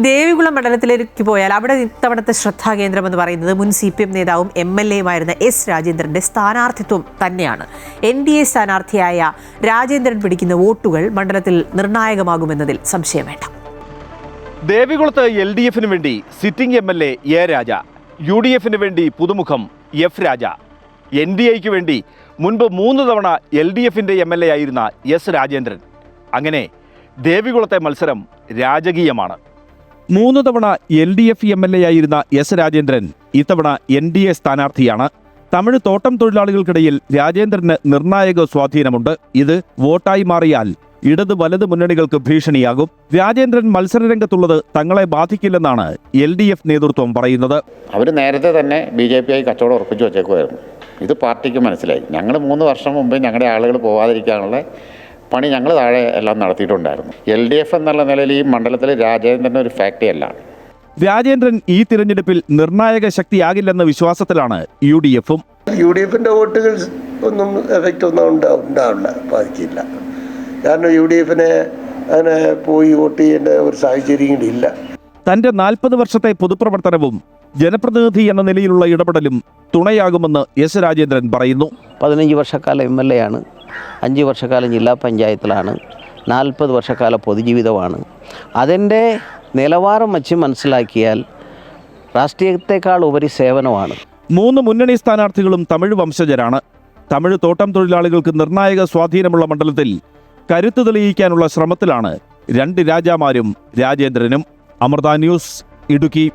ദേവികുളം മണ്ഡലത്തിലേക്ക് പോയാൽ അവിടെ ഇത്തവണത്തെ ശ്രദ്ധാകേന്ദ്രം എന്ന് പറയുന്നത് മുൻ CPM നേതാവും MLA-യുമായിരുന്ന S. രാജേന്ദ്രന്റെ സ്ഥാനാർത്ഥിത്വം തന്നെയാണ്. NDA സ്ഥാനാർത്ഥിയായ രാജേന്ദ്രൻ പിടിക്കുന്ന വോട്ടുകൾ മണ്ഡലത്തിൽ നിർണായകമാകുമെന്നതിൽ സംശയം വേണ്ട. ദേവികുളത്ത് LDF-ന് വേണ്ടി സിറ്റിംഗ് MLA A. രാജ, UDF-ന് വേണ്ടി പുതുമുഖം F. രാജ, NDA-ക്ക് വേണ്ടി മുൻപ് 3 തവണ LDF-ന്റെ MLA ആയിരുന്ന S. രാജേന്ദ്രൻ. അങ്ങനെ ദേവികുളത്തെ മത്സരം രാജകീയമാണ്. 3 തവണ LDF MLA ആയിരുന്ന S. രാജേന്ദ്രൻ ഇത്തവണ NDA സ്ഥാനാർത്ഥിയാണ്. തമിഴ് തോട്ടം തൊഴിലാളികൾക്കിടയിൽ രാജേന്ദ്രന് നിർണായക സ്വാധീനമുണ്ട്. ഇത് വോട്ടായി മാറിയാൽ ഇടത് വലത് മുന്നണികൾക്ക് ഭീഷണിയാകും. രാജേന്ദ്രൻ മത്സരരംഗത്തുള്ളത് തങ്ങളെ ബാധിക്കില്ലെന്നാണ് LDF നേതൃത്വം പറയുന്നത്. അവർ നേരത്തെ തന്നെ BJP ആയി കച്ചവടം ഉറപ്പിച്ചു വച്ചേക്കുമായിരുന്നു. ഇത് പാർട്ടിക്ക് മനസ്സിലായി. ഞങ്ങൾ 3 വർഷം മുമ്പ് ഞങ്ങളുടെ ആളുകൾ പോകാതിരിക്കാനുള്ള പണി ഞങ്ങൾ താഴെ എല്ലാം നടത്തിയിട്ടുണ്ടായിരുന്നു. LDF എന്നുള്ള നിലയിൽ ഈ മണ്ഡലത്തിൽ രാജേന്ദ്രൻ ഒരു ഫാക്ടറി അല്ല. രാജേന്ദ്രൻ ഈ തിരഞ്ഞെടുപ്പിൽ നിർണായക ശക്തിയാകില്ലെന്ന വിശ്വാസത്തിലാണ് UDF-ഉം. UDF-ന്റെ വോട്ടുകൾ ഒന്നും എഫക്റ്റ് ഒന്നും ഉണ്ടാവില്ല, ബാധിക്കില്ല. കാരണം UDF-നെ അങ്ങനെ പോയി വോട്ട് ചെയ്യേണ്ട ഒരു സാഹചര്യം ഇല്ല. തന്റെ 40 വർഷത്തെ പൊതുപ്രവർത്തനവും ജനപ്രതിനിധി എന്ന നിലയിലുള്ള ഇടപെടലും തുണയാകുമെന്ന് S. രാജേന്ദ്രൻ പറയുന്നു. 15 വർഷക്കാലം MLA ആണ്, 5 വർഷക്കാലം ജില്ലാ പഞ്ചായത്തിലാണ്, 40 വർഷക്കാല പൊതുജീവിതമാണ്. അതിൻ്റെ നിലവാരം വച്ച് മനസ്സിലാക്കിയാൽ രാഷ്ട്രീയത്തെക്കാൾ ഉപരി സേവനമാണ്. 3 മുന്നണി സ്ഥാനാർത്ഥികളും തമിഴ് വംശജരാണ്. തമിഴ് തോട്ടം തൊഴിലാളികൾക്ക് നിർണായക സ്വാധീനമുള്ള മണ്ഡലത്തിൽ കരുത്ത് തെളിയിക്കാനുള്ള ശ്രമത്തിലാണ് 2 രാജാമാരും രാജേന്ദ്രനും. അമൃത ന്യൂസ്, ഇടുക്കി.